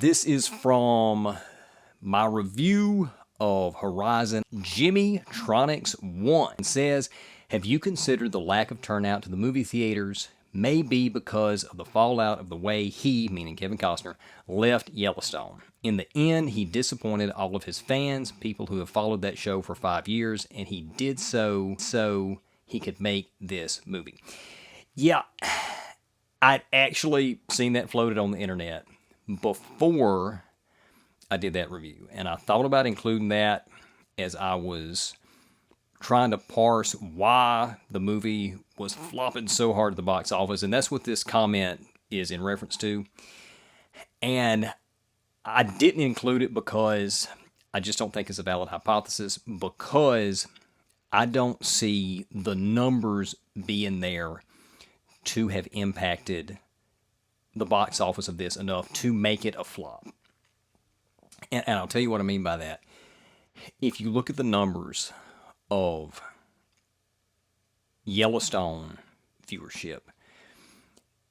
This is from my review of Horizon. Jimmy Tronics 1 says, have you considered the lack of turnout to the movie theaters may be because of the fallout of the way he, meaning Kevin Costner, left Yellowstone? In the end, he disappointed all of his fans, people who have followed that show for 5 years, and he did so he could make this movie. Yeah, I'd actually seen that floated on the internet before I did that review, and I thought about including that as I was trying to parse why the movie was flopping so hard at the box office, and that's what this comment is in reference to. And I didn't include it because I just don't think it's a valid hypothesis, because I don't see the numbers being there to have impacted the box office of this enough to make it a flop. And I'll tell you what I mean by that. If you look at the numbers of Yellowstone viewership,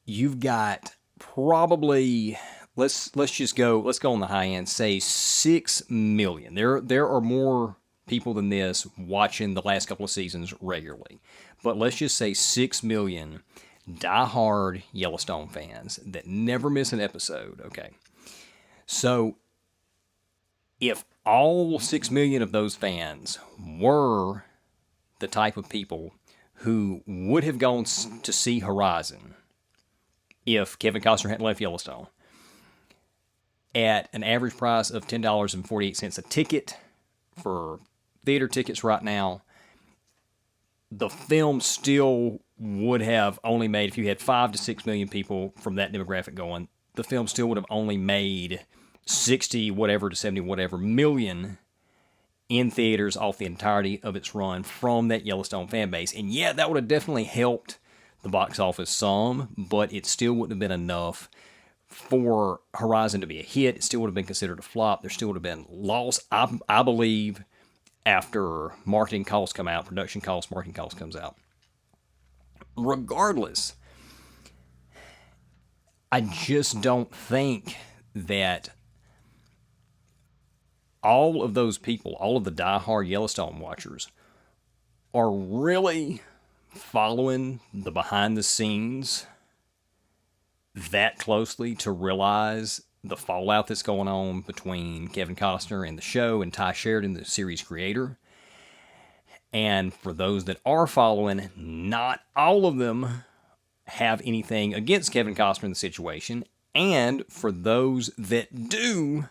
you've got probably, let's go on the high end, say 6 million. There are more people than this watching the last couple of seasons regularly, but let's just say 6 million diehard Yellowstone fans that never miss an episode. Okay, so if all 6 million of those fans were the type of people who would have gone to see Horizon if Kevin Costner hadn't left Yellowstone, at an average price of $10.48 a ticket for theater tickets right now, the film still would have only made, if you had 5 to 6 million people from that demographic going, the film still would have only made 60 whatever to 70 whatever million in theaters off the entirety of its run from that Yellowstone fan base. And yeah, that would have definitely helped the box office some, but it still wouldn't have been enough for Horizon to be a hit. It still would have been considered a flop. There still would have been loss, I believe, after marketing costs come out, production costs, marketing costs comes out. Regardless, I just don't think that all of those people, all of the diehard Yellowstone watchers, are really following the behind the scenes that closely to realize the fallout that's going on between Kevin Costner and the show and Tye Sheridan, the series creator. And for those that are following, not all of them have anything against Kevin Costner in the situation. And for those that do,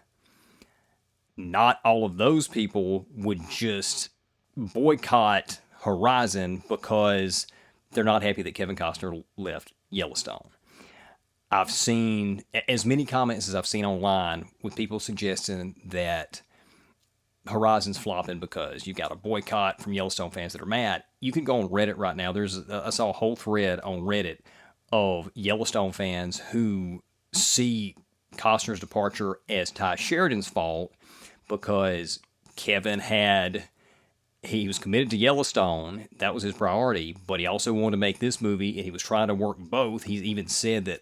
not all of those people would just boycott Horizon because they're not happy that Kevin Costner left Yellowstone. I've seen as many comments as I've seen online with people suggesting that Horizon's flopping because you got a boycott from Yellowstone fans that are mad. You can go on Reddit right now. I saw a whole thread on Reddit of Yellowstone fans who see Costner's departure as Tye Sheridan's fault because he was committed to Yellowstone. That was his priority, but he also wanted to make this movie, and he was trying to work both. He even said that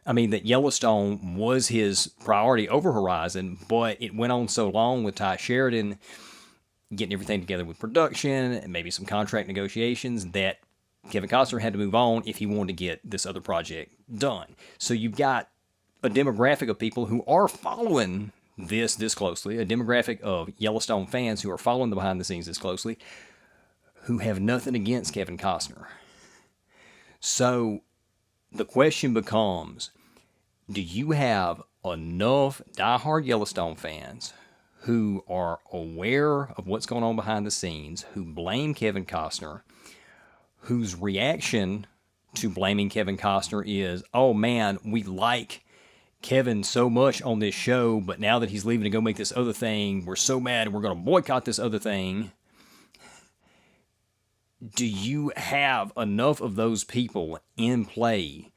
that Yellowstone was his priority over Horizon, but it went on so long with Tye Sheridan getting everything together with production and maybe some contract negotiations that Kevin Costner had to move on if he wanted to get this other project done. So you've got a demographic of people who are following this closely, a demographic of Yellowstone fans who are following the behind the scenes this closely, who have nothing against Kevin Costner. So the question becomes, do you have enough diehard Yellowstone fans who are aware of what's going on behind the scenes, who blame Kevin Costner, whose reaction to blaming Kevin Costner is, oh man, we like Kevin so much on this show, but now that he's leaving to go make this other thing, we're so mad and we're going to boycott this other thing? Do you have enough of those people in play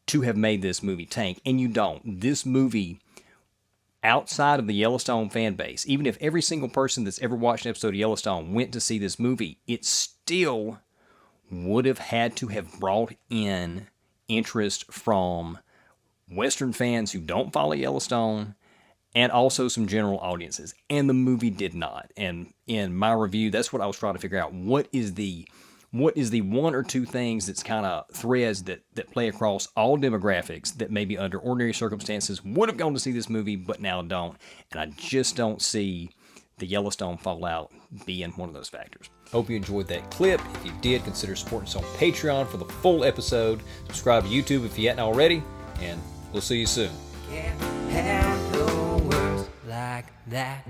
to have made this movie tank? And you don't. This movie, outside of the Yellowstone fan base, even if every single person that's ever watched an episode of Yellowstone went to see this movie, it still would have had to have brought in interest from Western fans who don't follow Yellowstone, and also some general audiences. And the movie did not. And in my review, that's what I was trying to figure out. What is the one or two things that's kind of threads that play across all demographics that maybe under ordinary circumstances would have gone to see this movie, but now don't. And I just don't see the Yellowstone fallout being one of those factors. Hope you enjoyed that clip. If you did, consider supporting us on Patreon for the full episode. Subscribe to YouTube if you hadn't already, and we'll see you soon. Can't have the words like that.